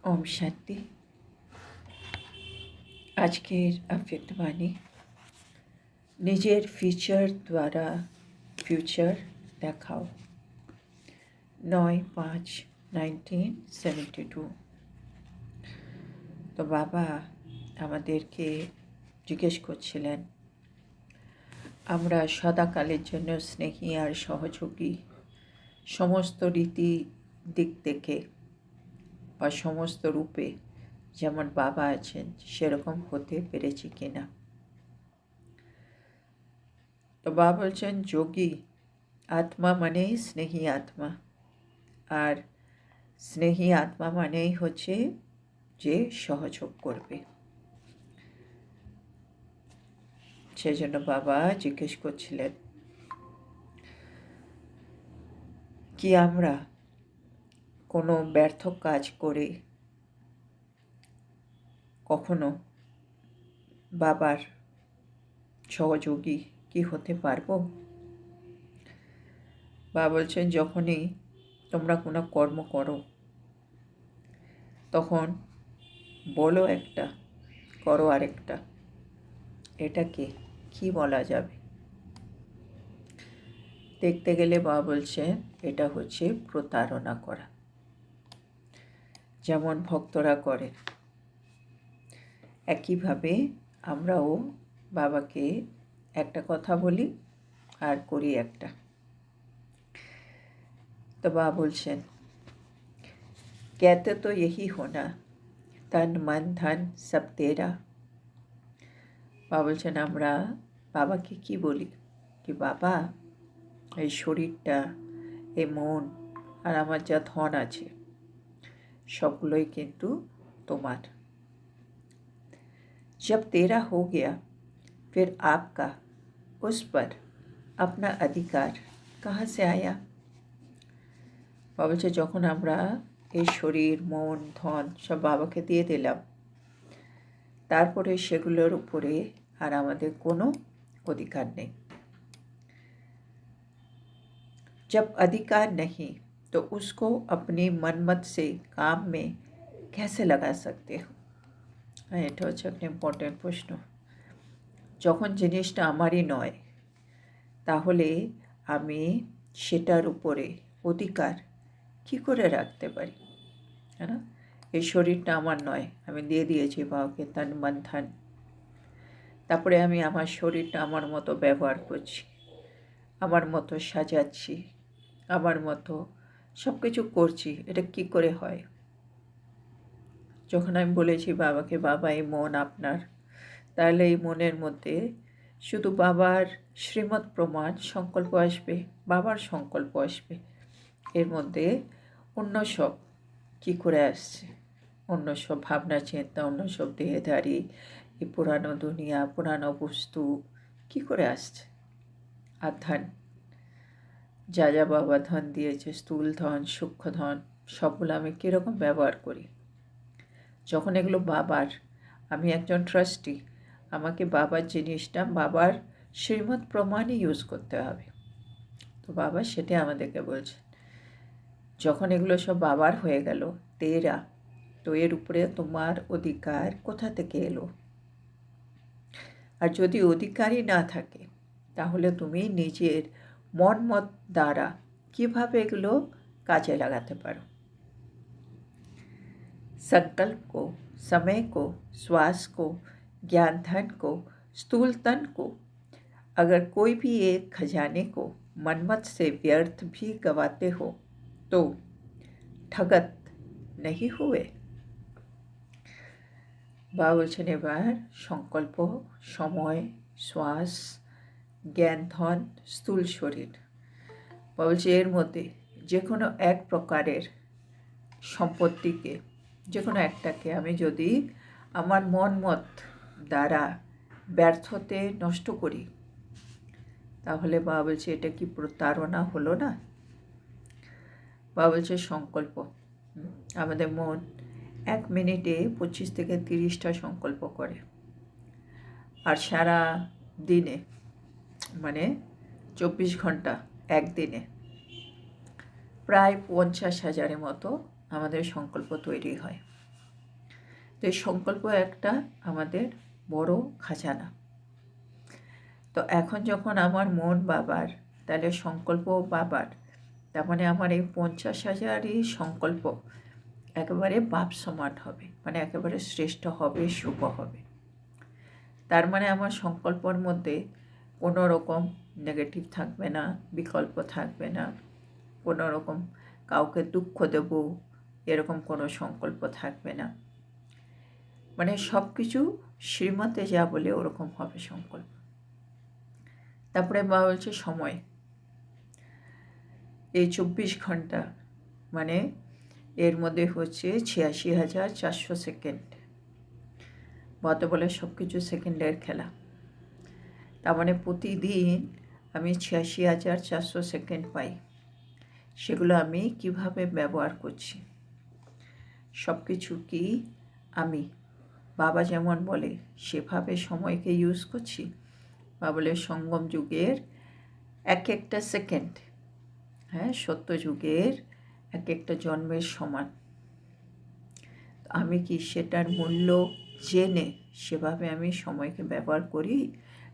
ओम शांति। আজকের আফ্রিকবাণী নিজের ফিচার দ্বারা ফিউচার দেখাও। 9/5/1972। তো বাবা আমাদেরকে জিজ্ঞেস করছিলেন, আমরা সদাকালের জন্য স্নেহী আর সহযোগী সমস্ত রীতি দিক থেকে বা সমস্ত রূপে যেমন বাবা আছেন সেরকম হতে পেরেছি কিনা। তো বাবা বলছেন যোগী আত্মা মানেই স্নেহী আত্মা, আর স্নেহী আত্মা মানেই হচ্ছে যে সহযোগ করবে। সেজন্য বাবা জিজ্ঞেস করছিলেন কি আমরা কোনো ব্যর্থ কাজ করে কখনো বাবার সহযোগী কি হতে পারবো। বাবা বলছেন যখনই তোমরা কোনো কর্ম করো তখন বলো একটা, করো আরেকটা, এটাকে কি বলা যাবে। দেখতে গেলে বাবা বলছেন এটা হচ্ছে প্রতারণা করা, যেমন ভক্তরা করে। একইভাবে আমরাও বাবাকে একটা কথা বলি আর করি একটা। তো বাবা বলছেন कहते तो यही होना तन मन धन सब तेरा। বাবা বলছেন আমরা বাবাকে কি বলি কি বাবা এই শরীরটা, এই মন আর আমার যা ধন আছে সবগুলোই কিন্তু তোমার। जब तेरा हो गया फिर आपका उस पर अपना अधिकार कहाँ से आया। বাবা বলছে যখন আমরা এই শরীর মন ধন সব বাবাকে দিয়ে দিলাম, তারপরে সেগুলোর উপরে আর আমাদের কোনো অধিকার নেই। जब अधिकार नहीं तो उसको अपनी मनमत से काम में कैसे लगा सकते हो। এটা হচ্ছে একটা ইম্পর্টেন্ট প্রশ্ন। যখন জিনিসটা আমারই নয় তাহলে আমি সেটার উপরে অধিকার কি করে রাখতে পারি, হ্যাঁ না। এই শরীরটা আমার নয়, আমি দিয়ে দিয়েছি বাবাকে তন মন ধন। তারপরে আমি আমার শরীরটা আমার মতো ব্যবহার করছি, আমার মতো সাজাচ্ছি, আমার মতো সব কিছু করছি। এটা কি করে হয়। যখন আমি বলেছি বাবাকে বাবা এই মন আপনার, তাহলে এই মনের মধ্যে শুধু বাবার শ্রীমৎ প্রমাণ সংকল্প আসবে, বাবার সংকল্প আসবে। এর মধ্যে অন্য সব কী করে আসছে, অন্য সব ভাবনা চিন্তা, অন্য সব দেহধারী, এই পুরানো দুনিয়া পুরানো বস্তু কী করে আসছে। আর ধন যা যা বাবা ধন দিয়েছে, স্থূল ধন সূক্ষ্ম ধন, সবগুলো আমি কীরকম ব্যবহার করি। যখন এগুলো বাবার, আমি একজন ট্রাস্টি, আমাকে বাবার জিনিসটা বাবার শ্রীমৎ প্রমাণই ইউজ করতে হবে। তো বাবা সেটাই আমাদেরকে বলছেন যখন এগুলো সব বাবার হয়ে গেল তেরা, তো এর উপরে তোমার অধিকার কোথা থেকে এলো। আর যদি অধিকারই না থাকে তাহলে তুমি নিজের মন মত দ্বারা কীভাবে এগুলো কাজে লাগাতে পারো। संकल्प को, समय को, श्वास को, ज्ञान धन को, स्थूल तन को, अगर कोई भी एक खजाने को मनमत से व्यर्थ भी गवाते हो तो ठगत नहीं हुए। বাবা বলছেন এবার সংকল্প, সময়, শ্বাস, জ্ঞান ধন, স্থূল শরীর। বাবা বলছে এর মধ্যে যে কোনো এক প্রকারের সম্পত্তিকে, যে কোনো একটাকে আমি যদি আমার মন মত দ্বারা ব্যর্থতে নষ্ট করি তাহলে বাবা বলছে এটা কি প্রতারণা হলো না। বাবা বলছে সংকল্প, আমাদের মন 1 মিনিটে 25 থেকে 30টা সংকল্প করে, আর সারা দিনে মানে 24 ঘন্টা একদিনে প্রায় 50,000-এর মতো আমাদের সংকল্প তৈরি হয়। তো এই সংকল্প একটা আমাদের বড় খাজানা। তো এখন যখন আমার মন বাবার, তাহলে সংকল্প বাবার, তার মানে আমার এই 50,000ই সংকল্প একেবারে বাপ সমান হবে, মানে একেবারে শ্রেষ্ঠ হবে, শুভ হবে। তার মানে আমার সংকল্পর মধ্যে কোনো রকম নেগেটিভ থাকবে না, বিকল্প থাকবে না, কোনো রকম কাউকে দুঃখ দেব এরকম কোনো সংকল্প থাকবে না। মানে সব কিছু শ্রীমতে যা বলে ওরকম হবে সংকল্প। তারপরে বা বলছে সময়, এই 24 ঘন্টা মানে এর মধ্যে হচ্ছে 86,400 সেকেন্ড। বাতে বলে সব কিছু সেকেন্ডের খেলা। তার মানে প্রতিদিন আমি 86,400 সেকেন্ড পাই। সেগুলো আমি কিভাবে ব্যবহার করছি, সব কিছু কি আমি বাবা যেমন বলে সেভাবে সময়কে ইউজ করছি? বা বলে সঙ্গম যুগের এক একটা সেকেন্ড, হ্যাঁ, সত্য যুগের এক একটা জন্মের সমান। আমি কি সেটার মূল্য জেনে সেভাবে আমি সময়কে ব্যবহার করি,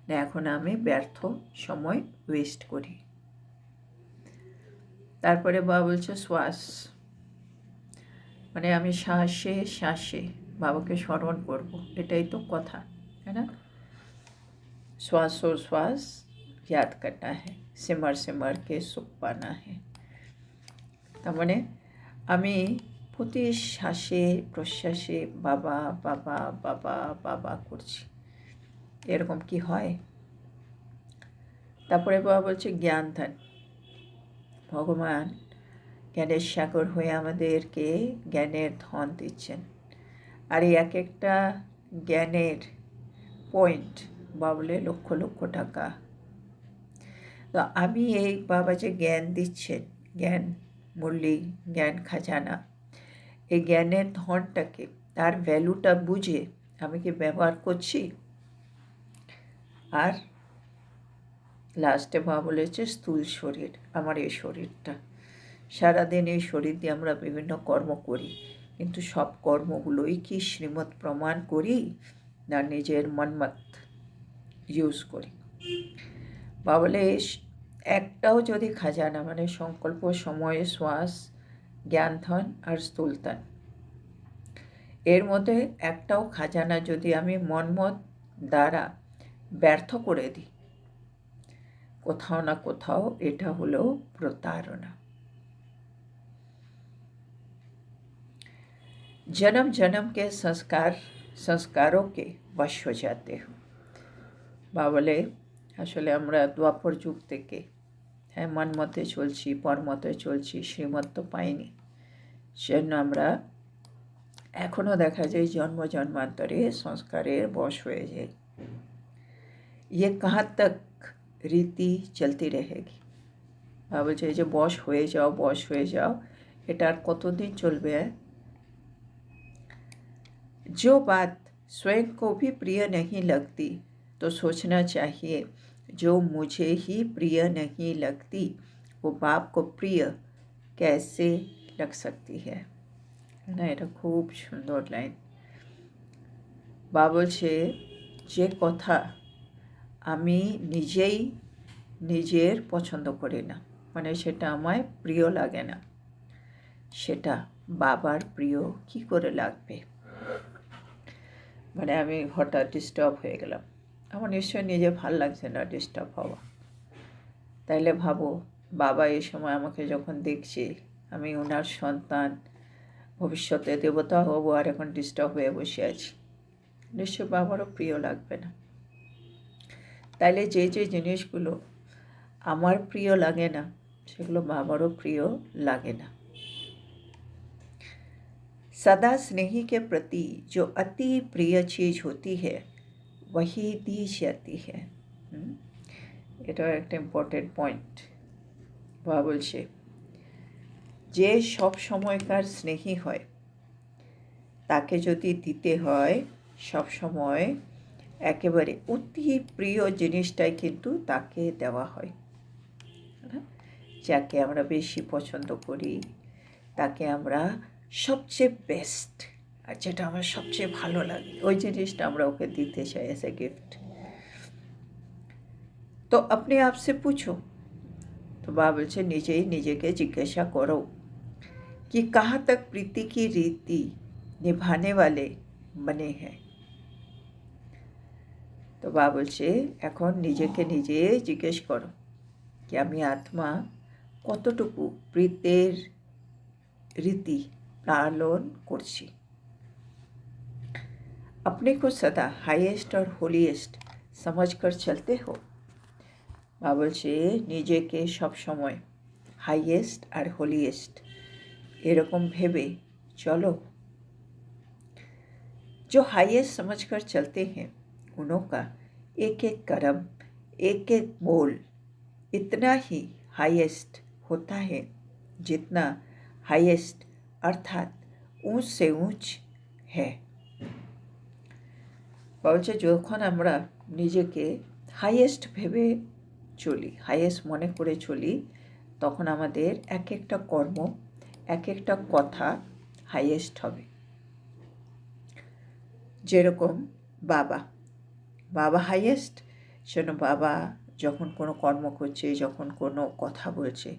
না এখন আমি ব্যর্থ সময় ওয়েস্ট করি? তারপরে বাবা বলছে শ্বাস, মানে আমি শ্বাসে শ্বাসে বাবাকে স্মরণ করব, এটাই তো কথা, है ना? श्वास और श्वास याद करना है, सिमर सिमर के सुख पाना है। তার মানে আমি প্রতি শ্বাসে প্রশ্বাসে বাবা বাবা বাবা বাবা করছি, এরকম কি হয়? তারপরে বাবা বলছে জ্ঞান ধ্যান, ভগবান জ্ঞানের সাগর হয়ে আমাদেরকে জ্ঞানের ধন দিচ্ছেন। আর এই এক একটা জ্ঞানের পয়েন্ট বাবলে লক্ষ লক্ষ টাকা। তো আমি এই বাবা যে জ্ঞান দিচ্ছেন, জ্ঞান মূল্যী, জ্ঞান খাজানা, এই জ্ঞানের ধনটাকে তার ভ্যালুটা বুঝে আমি কি ব্যবহার করছি? আর লাস্টে বাবা বলেছে স্থূল শরীর, আমার এই শরীরটা, সারাদিন এই শরীর দিয়ে আমরা বিভিন্ন কর্ম করি, কিন্তু সব কর্মগুলোই কি শ্রীমত প্রমাণ করি না নিজের মনমত ইউজ করি? বা বলে একটাও যদি খাজানা মানে সংকল্প, সময়, শ্বাস, জ্ঞানধন আর স্থূলতান, এর মধ্যে একটাও খাজানা যদি আমি মনমত দ্বারা ব্যর্থ করে দিই, কোথাও না কোথাও এটা হলো প্রতারণা। जन्म जन्म के संस्कारों के वश हो जाते हो। বা বলে আসলে আমরা দ্বাপর যুগ থেকে, হ্যাঁ, মন মতে চলছি, পর মতে চলছি, শ্রীমত তো পাইনি, সেজন্য আমরা এখনও দেখা যায় জন্ম জন্মান্তরে সংস্কারের বশ হয়ে যাই। ये कहाँ तक রীতি চলতি रहेगी? বা বলছে এই যে বশ হয়ে যাও, এটা আর কতদিন চলবে? जो बात स्वयं को भी प्रिय नहीं लगती तो सोचना चाहिए, जो मुझे ही प्रिय नहीं लगती वो बाप को प्रिय कैसे लग सकती है? না, এটা খুব সুন্দর লাইন। বা বলছে যে কথা আমি নিজেই নিজের পছন্দ করি না, মানে সেটা আমায় প্রিয় লাগে না, সেটা বাবার প্রিয় কি করে লাগবে? মানে আমি হঠাৎ ডিস্টার্ব হয়ে গেলাম, আমার নিশ্চয়ই নিজে ভাল লাগছে না ডিস্টার্ব হওয়া। তাইলে ভাবো বাবা এই সময় আমাকে যখন দেখছে আমি ওনার সন্তান, ভবিষ্যতে দেবতা হবো, আর এখন ডিস্টার্ব হয়ে বসে আছি, নিশ্চয় বাবারও প্রিয় লাগবে না। তাইলে যে যে জিনিসগুলো আমার প্রিয় লাগে না সেগুলো বাবারও প্রিয় লাগে না। सदा स्नेही के प्रति जो अति प्रिय चीज़ होती है वही दी जाती है। এটা একটা ইম্পর্টেন্ট পয়েন্ট। বা বলছে যে সব সময়কার স্নেহী হয় তাকে যদি দিতে হয় সব সময় একেবারে অতি প্রিয় জিনিসটাই কিন্তু তাকে দেওয়া হয়। যাকে আমরা বেশি পছন্দ করি তাকে আমরা সবচেয়ে বেস্ট আর যেটা আমার সবচেয়ে ভালো লাগে ওই জিনিসটা আমরা ওকে দিতে চাই এজ এ गिफ्ट। तो अपने आप से पूछो। तो बाबा बोलছে নিজেই নিজেকে জিজ্ঞাসা করো कि कहाँ तक प्रीति की रीति निभाने वाले बने हैं। তো বাবা বলছে এখন নিজেকে নিজে জিজ্ঞেস করো कि আমি আত্মা কতটুকু প্রীতের রীতি পালন করছি। अपने को सदा हाईएस्ट और होलीएस्ट समझकर चलते हो। বাবা বলছে নিজেকে সবসময় হাইয়েস্ট আর হোলিয়েস্ট এরকম ভেবে चलो। जो हाईएस्ट समझकर चलते हैं उन्हों का एक एक कर्म एक एक बोल इतना ही हाईएस्ट होता है जितना हाईएस्ट अर्थात ऊंच से ऊंच है। বলছে যখন আমরা নিজেকে হাইয়েস্ট ভেবে চলি, হাইয়েস্ট মনে করে চলি, তখন আমাদের এক একটা কর্ম এক একটা কথা হাইয়েস্ট হবে। যেরকম বাবা বাবা হাইয়েস্ট, সেজন্য বাবা যখন কোনো কর্ম করছে, যখন কোনো কথা বলছে,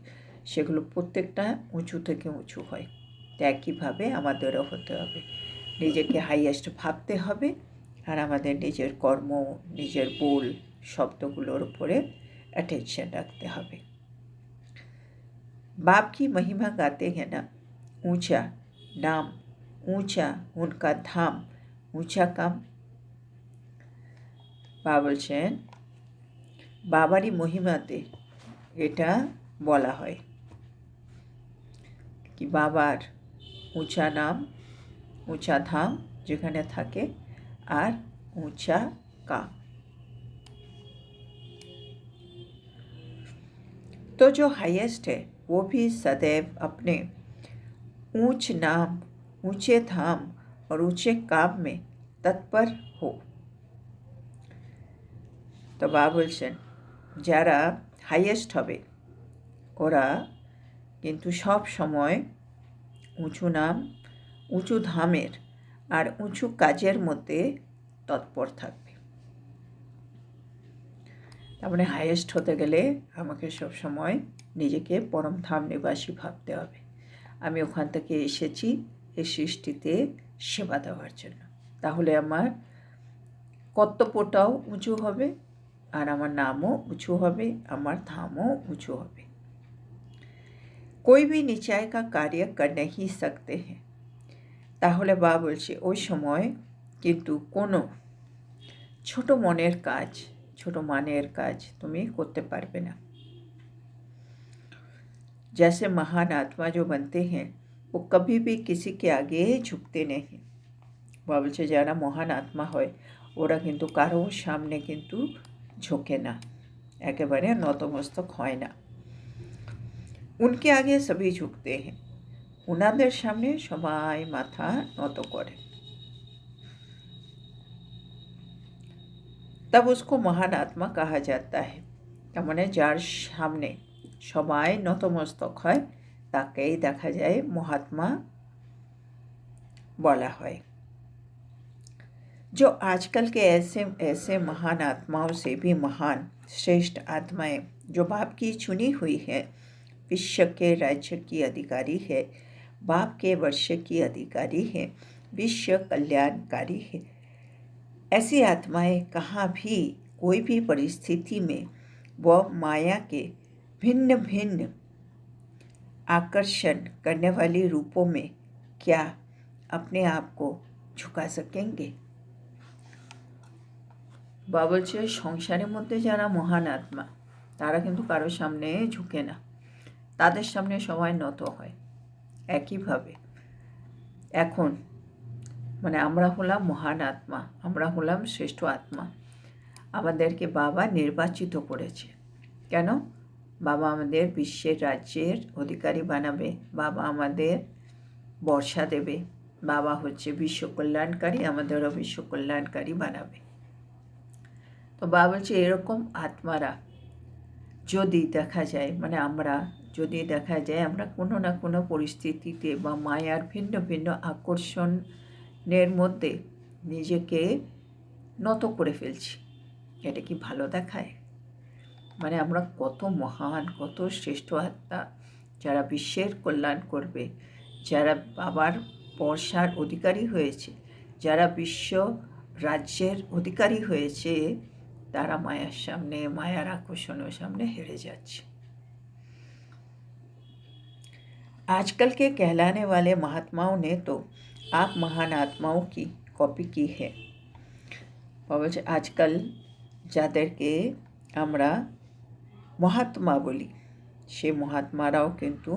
সেগুলো প্রত্যেকটা উঁচু থেকে উঁচু হয়। তো একইভাবে আমাদেরও হতে হবে, নিজেকে হাইয়েস্ট ভাবতে হবে আর আমাদের নিজের কর্ম নিজের बोल শব্দগুলোর উপরে अटेंशन रखते হবে। बाप की महिमा गाते हैं ना, ऊंचा नाम ऊंचा उनका धाम ऊंचा काम। বাবা বলছেন বাবারই মহিমাতে এটা বলা হয় কি বাবার উঁচা নাম উঁচা ধাম যেখানে থাকে আর ऊंचा काम। तो जो हाईएस्ट है वो भी सदैव अपने ऊंच नाम ऊंचे धाम और ऊंचे काम में तत्पर हो। तो बाबा বলছেন যারা হাইয়েস্ট হবে ওরা কিন্তু সব সময় উঁচু নাম উঁচু ধামের আর উঁচু কাজের মধ্যে তৎপর থাকবে। তার মানে হাইয়েস্ট হতে গেলে আমাকে সব সময় নিজেকে পরম ধাম নিবাসী ভাবতে হবে। আমি ওখান থেকে এসেছি এই সৃষ্টিতে সেবা দেওয়ার জন্য, তাহলে আমার কর্তব্যটাও উঁচু হবে আর আমার নামও উঁচু হবে, আমার ধামও উঁচু হবে। कोई भी नीचाई का कार्य कर नहीं सकते हैं। তাহলে বাবা বলছে ওই সময় কিন্তু কোনো ছোট মনের কাজ ছোট মানের কাজ তুমি করতে পারবে না। जैसे महान आत्मा जो बनते हैं वो कभी भी किसी के आगे झुकते नहीं। বাবা বলছে যারা মহান আত্মা হয় ওরা কিন্তু কারোর সামনে কিন্তু ঝোঁকে না, একেবারে নতমস্তক হয় না। उनके आगे सभी झुकते हैं, उनाদের সামনে সবাই মাথা নত করে। तब उसको महान आत्मा कहा जाता है। তার মানে যার সামনে সবাই নতমস্তক হয় তাকেই দেখা যায় মহাত্মা বলা হয়। जो आजकल के ऐसे ऐसे महान आत्माओं से भी महान श्रेष्ठ आत्माएं जो बाप की चुनी हुई है, विश्व के राज्य की अधिकारी है, बाप के वर्ष की अधिकारी है, विश्व कल्याणकारी है, ऐसी आत्माएं कहाँ भी कोई भी परिस्थिति में वह माया के भिन्न भिन्न आकर्षण करने वाली रूपों में क्या अपने आप को झुका सकेंगे। বাবা বলছে সংসারের মধ্যে যারা মহান আত্মা তারা কিন্তু কারোর সামনে ঝুঁকে না, তাদের সামনে সবাই নত হয়। একইভাবে এখন মানে আমরা হলাম মহান আত্মা, আমরা হলাম শ্রেষ্ঠ আত্মা, আমাদেরকে বাবা নির্বাচিত করেছে। কেন? বাবা আমাদের বিশ্বের রাজ্যের অধিকারী বানাবে, বাবা আমাদের বর্ষা দেবে, বাবা হচ্ছে বিশ্ব কল্যাণকারী, আমাদেরও বিশ্ব কল্যাণকারী বানাবে। তো বাবা বলছে এরকম আত্মারা যদি দেখা যায় মানে আমরা যদি দেখা যায় আমরা কোনো না কোনো পরিস্থিতিতে বা মায়ার ভিন্ন ভিন্ন আকর্ষণ নের মধ্যে নিজেকে নত করে ফেলছি, এটা কি ভালো দেখায়? মানে আমরা কত মহান, কত শ্রেষ্ঠ আত্মা, যারা বিশ্বের কল্যাণ করবে, যারা বাবার বর্ষার অধিকারী হয়েছে, যারা বিশ্ব রাজ্যের অধিকারী হয়েছে, তারা মায়ার সামনে, মায়ার আকর্ষণের সামনে হেরে যাচ্ছে। आजकल के कहलाने वाले महात्माओं ने तो आप महान आत्माओं की कॉपी की है। বলছে আজকাল যাদেরকে আমরা মহাত্মা বলি, সে মহাত্মারাও কিন্তু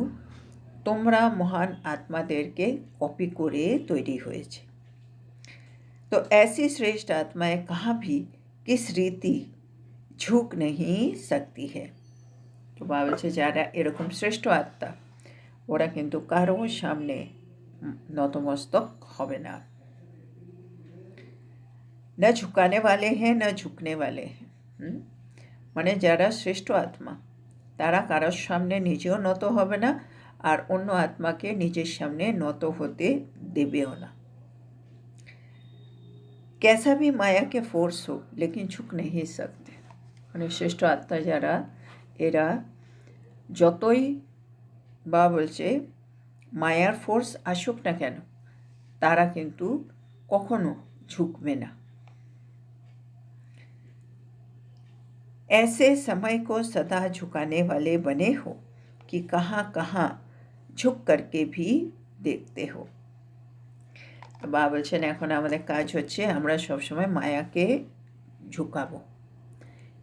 তোমরা মহান আত্মাদেরকে কপি করে তৈরি হয়েছে। তো ऐसी श्रेष्ठ आत्माएं कहाँ भी किस रीति झुक नहीं सकती है। তো বলছে যারা এরকম শ্রেষ্ঠ আত্মা, ওরা কিন্তু কারোর সামনে নতমস্তক হবে না। न झुकाने वाले हैं न झुकने वाले हैं। মানে যারা শ্রেষ্ঠ আত্মা, তারা কারোর সামনে নিজেও নত হবে না, আর অন্য আত্মাকে নিজের সামনে নত হতে দেবেও না। कैसा भी माया के फोर्स हो लेकिन झुक नहीं सकते। মানে শ্রেষ্ঠ আত্মা যারা, এরা যতই বা বলছে মায়ার ফোর্স আসুক না কেন, তারা কিন্তু কখনো ঝুঁকবে না। ऐसे समय को सदा झुकाने वाले बने हो कि कहाँ कहाँ झुक करके भी देखते हो। বাবা বলছেন এখন আমাদের কাজ হচ্ছে আমরা সবসময় মায়াকে ঝুঁকাবো,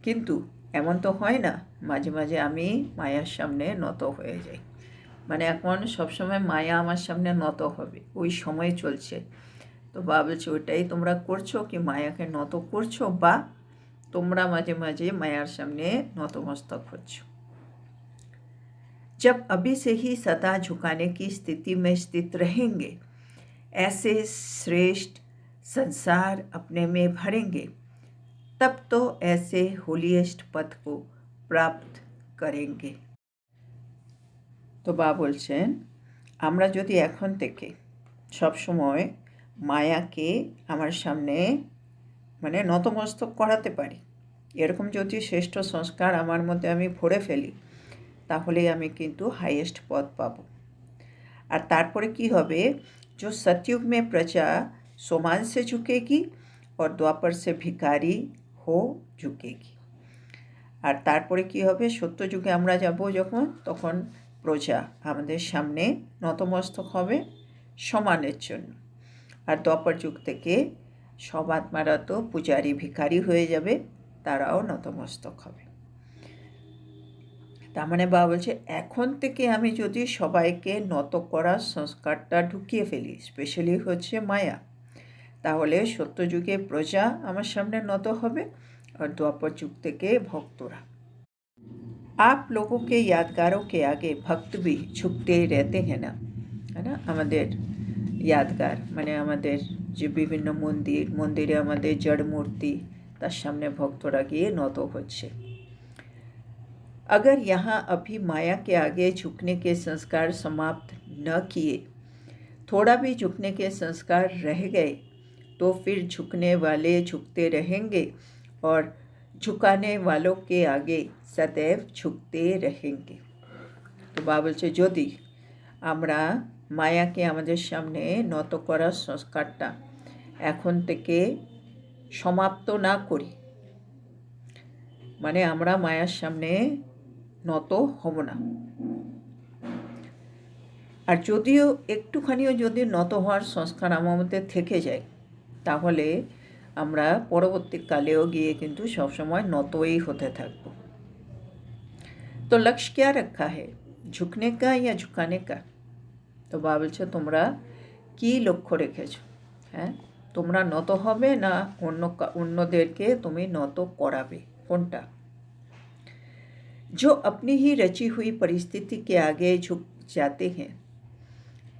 কিন্তু এমন তো হয় না, মাঝে মাঝে আমি মায়ার সামনে নত হয়ে যাই। মানে এখন সবসময় মায়া আমার সামনে নত হবে, ওই সময় চলছে। তো বাবা বলছে ওইটাই তোমরা করছো, কি মায়াকে নত করছো, বা তোমরা মাঝে মাঝে মায়ার সামনে নতমস্তক হচ্ছ। जब अभी से ही सदा झुकाने की स्थिति में स्थित रहेंगे, ऐसे श्रेष्ठ संसार अपने में भरेंगे, तब तो ऐसे होलिएस्ट पद को प्राप्त करेंगे। তো বা বলছেন আমরা যদি এখন থেকে সবসময় মায়াকে আমার সামনে মানে নতমস্তক করাতে পারি, এরকম যদি শ্রেষ্ঠ সংস্কার আমার মধ্যে আমি ভরে ফেলি, তাহলে আমি কিন্তু হাইয়েস্ট পদ পাবো। আর তারপরে কি হবে, जो सतयुग में प्रजा सोमान से झुकेगी और द्वापर से भिखारी हो झुकेगी। আর তারপরে কি হবে, সত্য যুগে আমরা যাব যখন, তখন প্রজা আমাদের সামনে নতমস্তক হবে সমানের জন্য। আর দ্বাপর যুগ থেকে সব আত্মারা তো পূজারী ভিখারি হয়ে যাবে, তারাও নতমস্তক হবে। তার মানে বাবা বলছে এখন থেকে আমি যদি সবাইকে নত করার সংস্কারটা ঢুকিয়ে ফেলি, স্পেশালি হচ্ছে মায়া, তাহলে সত্যযুগে প্রজা আমার সামনে নত হবে, আর দ্বাপর যুগ থেকে ভক্তরা। आप लोगों के यादगारों के आगे भक्त भी झुकते रहते हैं ना, है ना। আমাদের यादगार মানে আমাদের যে বিভিন্ন মন্দিরে আমাদের জড় মূর্তি, তার সামনে ভক্তরা গিয়ে নত হচ্ছে। अगर यहाँ अभी माया के आगे झुकने के संस्कार समाप्त न किए, थोड़ा भी झुकने के संस्कार रह गए, तो फिर झुकने वाले झुकते रहेंगे और झुकाने वालों के आगे सदैव झुकते रहेंगे। तो বাবা বলছে যদি আমরা মায়াকে আমাদের সামনে নত করার সংস্কারটা এখন থেকে সমাপ্ত না করি, মানে আমরা মায়ার সামনে নত হব না, আর যদিও একটুখানিও যদি নত হওয়ার সংস্কার আমার মধ্যে থেকে যায়, তাহলে আমরা পরবর্তীকালেও গিয়ে কিন্তু সবসময় নতই হতে থাকব। তো লক্ষ্য क्या रखा है, झुकने का या झुकाने का। তো বাবা বলছে তোমরা কি লক্ষ্য রেখেছো, হ্যাঁ, তোমরা নত হবে না অন্যদেরকে তুমি নত করাবে, কোনটা। जो अपनी ही रची हुई परिस्थिति के आगे झुक जाते हैं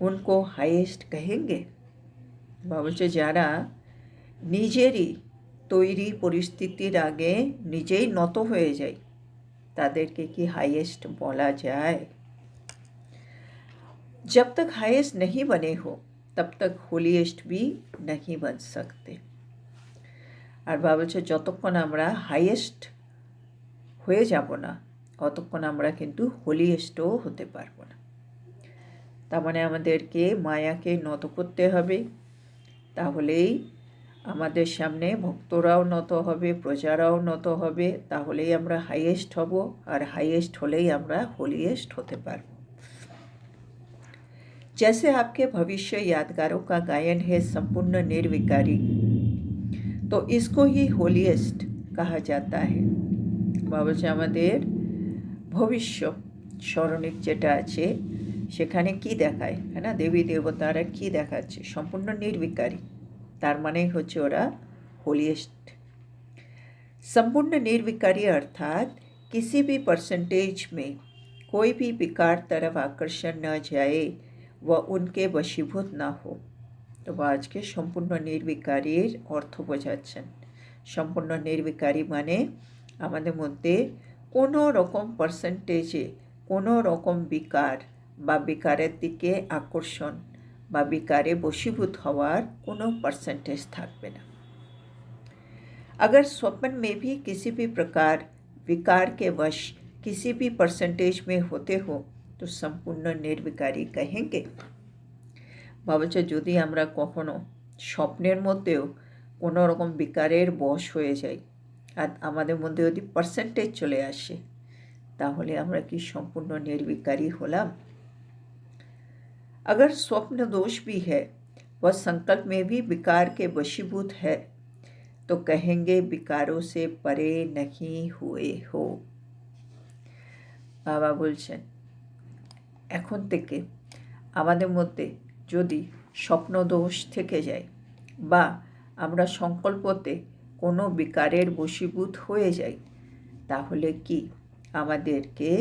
उनको हाईएस्ट कहेंगे। বাবা বলছে যারা নিজেরই তৈরি পরিস্থিতির আগে নিজেই নত হয়ে যায়, তাদেরকে কি हाईएस्ट বলা যায়। जब तक हाईएस्ट नहीं बने हो तब तक होलिएस्ट भी नहीं बन सकते। আর বাবা বলছে যতক্ষণ আমরা হাইয়েস্ট হয়ে যাব না ততক্ষণ আমরা কিন্তু হোলিয়েস্টও হতে পারবো না। তার মানে আমাদেরকে মায়াকে নত করতে হবে, তাহলেই আমাদের সামনে ভক্তরাও নত হবে, প্রজারাও নত হবে, তাহলেই আমরা হাইয়েস্ট হব, আর হাইয়েস্ট হলেই আমরা होलीएस्ट होते पारबो। जैसे आपके भविष्य यादगारों का गायन है संपूर्ण निर्विकारी, तो इसको ही होलीएस्ट कहा जाता है। बाबा আমাদের ভবিষ্য স্মরণিক যেটা আছে সেখানে কি দেখায়, है ना, দেবী দেবতারা কি দেখাচ্ছে, সম্পূর্ণ নির্বিকারী, तार माने होच्छे ओरा होलीएस्ट। संपूर्ण निर्विकारी अर्थात किसी भी परसेंटेज में कोई भी विकार तरफ आकर्षण न जाए व उनके वशीभूत ना हो। तो आज के सम्पूर्ण निर्विकारीर अर्थ बोझाচ্ছেন। सम्पूर्ण निर्विकारी माने आमादेर मध्य कोनो रकम पार्सेंटेजे कोनो रकम विकार बा विकारेर दिके आकर्षण বা विकारे वशीभूत हওয়ার কোনো परसेंटेज থাকবে না। अगर स्वप्न में भी किसी भी प्रकार विकार के वश किसी भी परसेंटेज में होते हो तो संपूर्ण निर्विकारी कहेंगे। बाबा যদি আমরা কখনো স্বপ্নের মধ্যেও কোনো রকম বিকারের বশ হয়ে যাই আর আমাদের মধ্যে যদি পার্সেন্টেজ চলে আসে তাহলে আমরা কি সম্পূর্ণ নির্বিকারী হলাম? अगर स्वप्न दोष भी है वह संकल्प में भी विकार के वशीभूत है तो कहेंगे विकारों से परे नहीं हुए हो। बाबा बोलছেন এখন থেকে আমাদের মধ্যে যদি স্বপ্ন দোষ থেকে যায় বা আমরা সংকল্পতে কোনো বিকারের বশীভূত হয়ে যাই তাহলে কি আমাদেরকে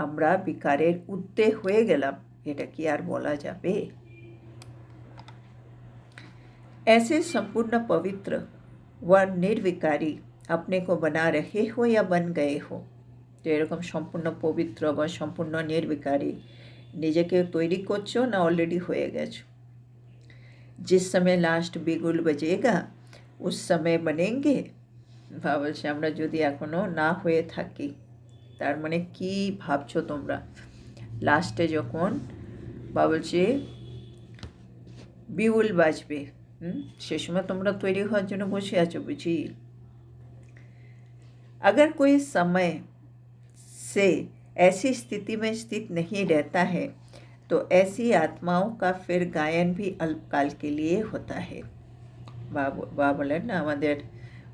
আমরা বিকারের ঊর্ধ্বে হয়ে গেলাম এটা কি আর বলা যাবে? ऐसे संपूर्ण पवित्र व निर्विकारी अपने को बना रहे हो या बन गए हो। तो एरकम सम्पूर्ण पवित्र व सम्पूर्ण निर्विकारी निजेके तैरी करछो ना अलरेडी होये गेछो। जिस समय लास्ट बिगुल बजेगा उस समय बनेंगे। भाबछे आमरा जोदि एखोनो ना होये थाकी तार माने कि भाबछो तोमरा लास्टे जखन बाबलছে बिगुल बाजबे से समय तुम्हारा तैरी होवार जन्य बसे आछो बुझी। अगर कोई समय से ऐसी स्थिति में स्थित नहीं रहता है तो ऐसी आत्माओं का फिर गायन भी अल्पकाल के लिए होता है। बाबा बोलेन ना आमादेर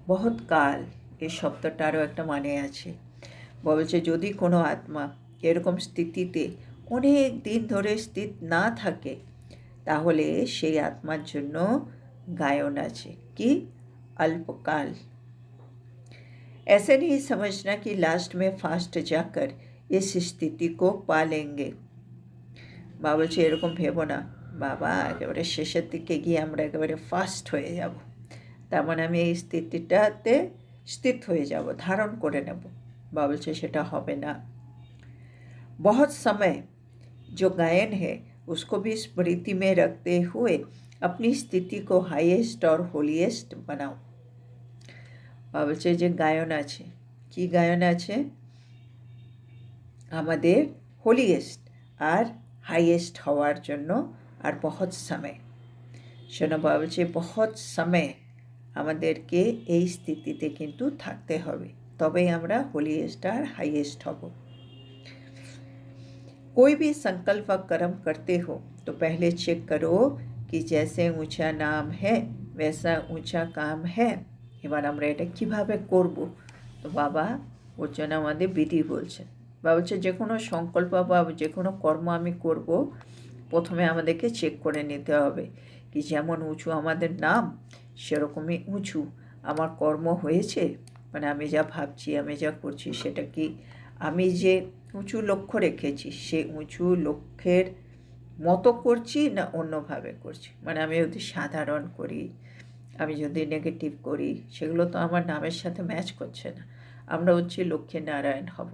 बहुत काल এই শব্দটারও একটা মানে আছে। বলছে যদি কোনো আত্মা এরকম স্থিতিতে অনেক দিন ধরে স্থিত না থাকে তাহলে সেই আত্মার জন্য গায়ন আছে কি अल्पकाल। ऐसे नहीं समझना कि लास्ट में फास्ट जाकर इस स्थिति को पा लेंगे। बाबा বলছে এরকম ভেবো না বাবা একেবারে শেষের দিকে গিয়ে আমরা একেবারে ফাস্ট হয়ে যাব, তার মানে আমি এই স্থিতিটাতে স্থিত হয়ে যাব, ধারণ করে নেব। बाबा বলছে সেটা হবে না। बहुत समय जो गायन है उसको भी स्मृति में रखते हुए अपनी स्थिति को हाईएस्ट और होलीएस्ट बनाओ। বলছে যে গায়ন আছে কি গায়ন আছে আমাদের হোলিয়েস্ট আর হাইয়েস্ট হওয়ার জন্য আর बहुत समय শোনো বাবা বলছে बहुत समय আমাদেরকে এই স্থিতিতে কিন্তু থাকতে হবে তবেই আমরা হোলিয়েস্ট আর হাইয়েস্ট হব। कोई भी संकल्प व कर्म करते हो तो पहले चेक करो कि जैसे ऊंचा नाम है वैसा ऊंचा काम है। এবার আমরা এটা কিভাবে করব? তো বাবা ওর জন্য আমাদের বিধি বলছেন। বাবা বলছে যে কোনো সংকল্প বা যে কোনো কর্ম আমি করব প্রথমে আমাদেরকে চেক করে নিতে হবে কি যেমন উঁচু আমাদের নাম সেরকমই উঁচু আমার কর্ম হয়েছে, মানে আমি যা ভাবছি আমি যা করছি সেটা কি আমি যে উঁচু লক্ষ্য রেখেছি সেই উঁচু লক্ষ্যের মতো করছি না অন্যভাবে করছি। মানে আমি যদি সাধারণ করি আমি যদি নেগেটিভ করি সেগুলো তো আমার নামের সাথে ম্যাচ করছে না। আমরা হচ্ছে লক্ষ্মী নারায়ণ হব,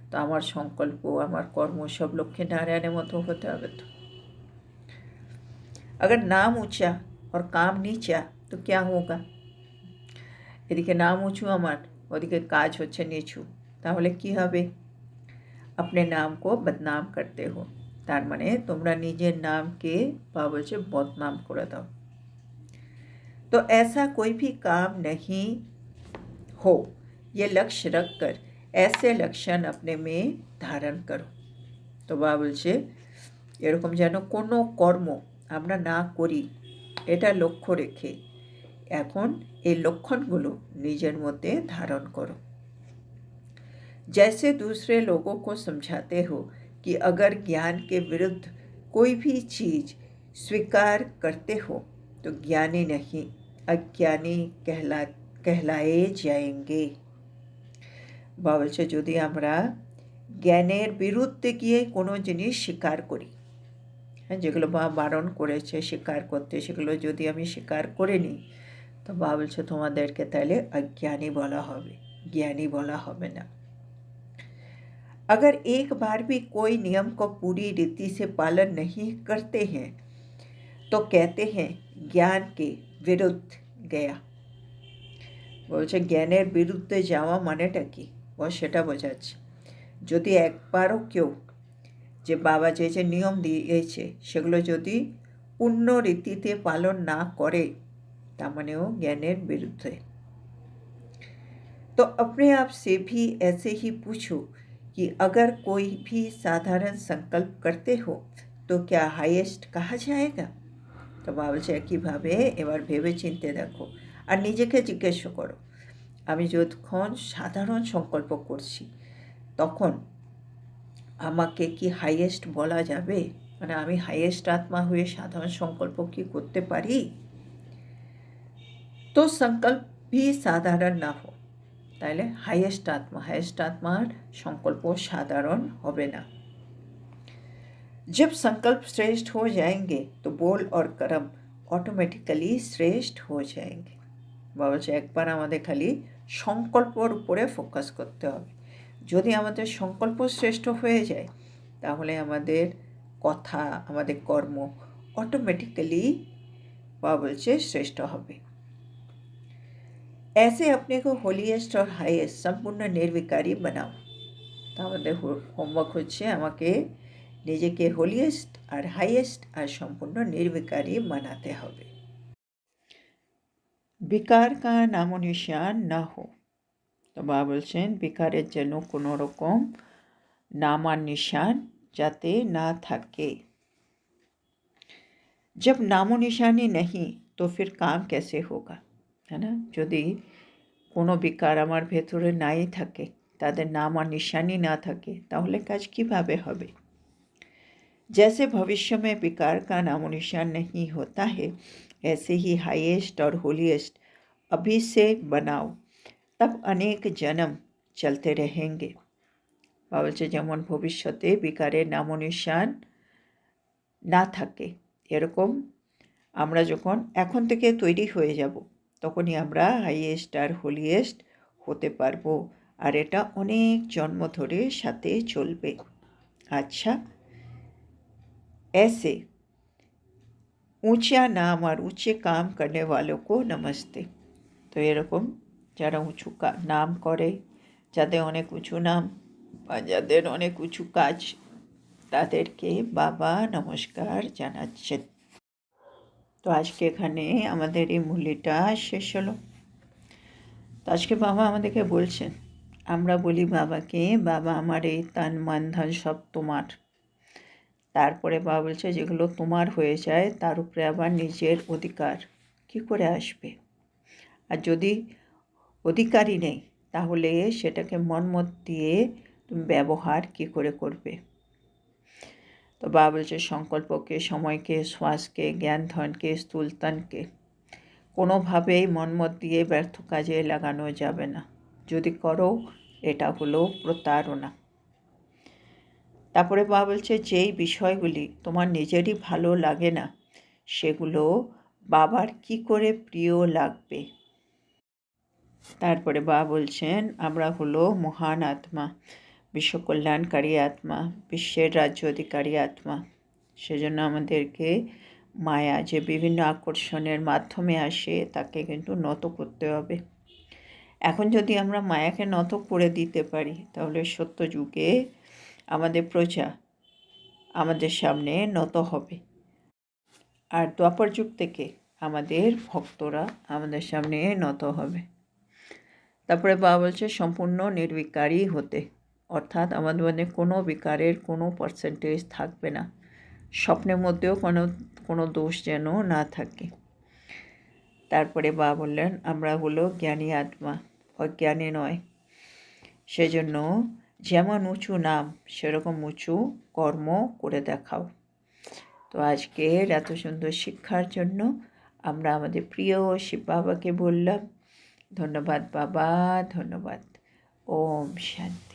তো আমার সংকল্প আমার কর্ম সব লক্ষ্মী नारायण मतो होते হবে। तो अगर नाम ऊंचा और काम नीचा तो क्या होगा? এদিকে নাম উঁচু আমার, ওদিকে কাজ হচ্ছে নিচু, তাহলে কি হবে? अपने नाम को बदनाम करते हो, তার মানে তোমরা নিজের নামকে বা বলছে বদনাম করে দাও। तो ऐसा कोई भी काम नहीं हो, ये लक्ष्य रखकर ऐसे लक्षण अपने में धारण करो। তো বা বলছে এরকম যেন কোনো কর্ম আমরা না করি, এটা লক্ষ্য রেখে এখন এই লক্ষণগুলো নিজের মধ্যে ধারণ করো। जैसे दूसरे लोगों को समझाते हो कि अगर ज्ञान के विरुद्ध कोई भी चीज़ स्वीकार करते हो तो ज्ञानी नहीं अज्ञानी कहलाए जाएंगे। বা বলছে যদি আমরা জ্ঞানের বিরুদ্ধে গিয়ে কোনো জিনিস স্বীকার করি, হ্যাঁ, যেগুলো বা বারণ করেছে স্বীকার করতে, সেগুলো যদি আমি স্বীকার করে নিই, তো বা বলছে তোমাদেরকে তাহলে अज्ञानी বলা হবে, ज्ञानी বলা হবে না। अगर एक बार भी कोई नियम को पूरी रीति से पालन नहीं करते हैं तो कहते हैं ज्ञान के विरुद्ध गया। বলছে জ্ঞানের বিরুদ্ধে যাওয়া মানেটা কি, ও সেটা বোঝাচ্ছে। যদি একবারও কেউ যে বাবা যে যে নিয়ম দিয়েছে সেগুলো যদি পূর্ণ রীতিতে পালন না করে, তার মানে ও জ্ঞানের বিরুদ্ধে। तो अपने आप से भी ऐसे ही पूछो कि अगर कोई भी साधारण संकल्प करते हो तो क्या हाईएस्ट कहा जाएगा। তো বা বলছে একইভাবে এবার ভেবে চিনতে দেখো আর নিজেকে জিজ্ঞেস করো, আমি যতক্ষণ সাধারণ সংকল্প করছি তখন আমাকে কি হাইয়েস্ট বলা যাবে? মানে আমি হাইয়েস্ট আত্মা হয়ে সাধারণ সংকল্প কি করতে পারি? তো সংকল্প भी সাধারণ না हो, তাহলে হাইয়েস্ট আত্মার সংকল্প সাধারণ হবে না। जब संकल्प श्रेष्ठ हो जाएंगे तो बोल और कर्म ऑटोमेटिकली श्रेष्ठ हो जाएंगे। বলছে একবার আমাদের খালি সংকল্পর উপরে ফোকাস করতে হবে। যদি আমাদের সংকল্প শ্রেষ্ঠ হয়ে যায় তাহলে আমাদের কথা আমাদের কর্ম অটোমেটিক্যালি বা বলছে শ্রেষ্ঠ হবে। ऐसे अपने को होलिएस्ट और हाईएस्ट সম্পূর্ণ নির্বিকারী বানাও। তা আমাদের হোমওয়ার্ক হচ্ছে আমাকে নিজেকে হোলিয়েস্ট আর হাইয়েস্ট আর সম্পূর্ণ নির্বিকারী বানাতে হবে। বিকার কা নামো নিশান না হো। তো বাবা বলছেন বিকারের যেন কোনো রকম নাম আর নিশান যাতে না থাকে। जब नामो निशानी नहीं तो फिर काम कैसे होगा, है ना? যদি কোনো বিকার আমার ভেতরে নাই থাকে, তাদের নাম আর নিশানি না থাকে, তাহলে কাজ কিভাবে হবে? जैसे भविष्य में विकार का नामो निशान नहीं होता है, ऐसे ही हाईएस्ट और होलीएस्ट अभी से बनाओ, तब अनेक जन्म चलते रहेंगे। বলছে যেমন ভবিষ্যতে বিকারের নামো নিশান না থাকে, এরকম আমরা যখন এখন থেকে তৈরি হয়ে যাব তখনই আমরা হাইয়েস্ট আর হোলিয়েস্ট হতে পারবো, আর এটা অনেক জন্ম ধরে সাথে চলবে। আচ্ছা, ऐसे ऊंचा नाम और ऊंचे काम करने वालों को नमस्ते। তো এরকম যারা উঁচু নাম করে, যাদের অনেক উঁচু নাম বা যাদের অনেক উঁচু কাজ, তাদেরকে বাবা নমস্কার জানাচ্ছেন। তো আজকে এখানে আমাদের এই মুরলিটা শেষ হলো। তো আজকে বাবা আমাদেরকে বলছেন, আমরা বলি বাবাকে, বাবা আমার এই তান মান ধন সব তোমার। তারপরে বাবা বলছে যেগুলো তোমার হয়ে যায় তার উপরে আবার নিজের অধিকার কি করে আসবে? আর যদি অধিকারই নেই তাহলে সেটাকে মন দিয়ে তুমি ব্যবহার কি করে করবে? তো বাবা বলছে সংকল্পকে, সময়কে, শ্বাসকে, জ্ঞান ধনকে, স্থূলতনকে কোনোভাবেই মনমত দিয়ে ব্যর্থ কাজে লাগানো যাবে না। যদি করো এটা হলো প্রতারণা। তারপরে বাবা বলছে যেই বিষয়গুলি তোমার নিজেরই ভালো লাগে না সেগুলো বাবার কি করে প্রিয় লাগবে? তারপরে বাবা বলছেন আমরা হলো মহান আত্মা, বিশ্ব কল্যাণকারী আত্মা, বিশ্বের রাজ্য অধিকারী আত্মা। সেজন্য আমাদেরকে মায়া যে বিভিন্ন আকর্ষণের মাধ্যমে আসে তাকে কিন্তু নত করতে হবে। এখন যদি আমরা মায়াকে নত করে দিতে পারি তাহলে সত্য যুগে আমাদের প্রজা আমাদের সামনে নত হবে, আর দ্বাপর যুগ থেকে আমাদের ভক্তরা আমাদের সামনে নত হবে। তারপরে বাবা বলছে সম্পূর্ণ নির্বিকারী হতে, অর্থাৎ আমাদের মধ্যে কোনো বিকারের কোনো পার্সেন্টেজ থাকবে না, স্বপ্নের মধ্যেও কোনো দোষ যেন না থাকে। তারপরে বাবা বললেন আমরা হলো জ্ঞানী আত্মা, অজ্ঞানী নয়, সেজন্য যেমন উঁচু নাম সেরকম উঁচু কর্ম করে দেখাও। তো আজকের এত সুন্দর শিক্ষার জন্য আমরা আমাদের প্রিয় শিব বাবাকে বললাম ধন্যবাদ বাবা, ধন্যবাদ। ওম শান্তি।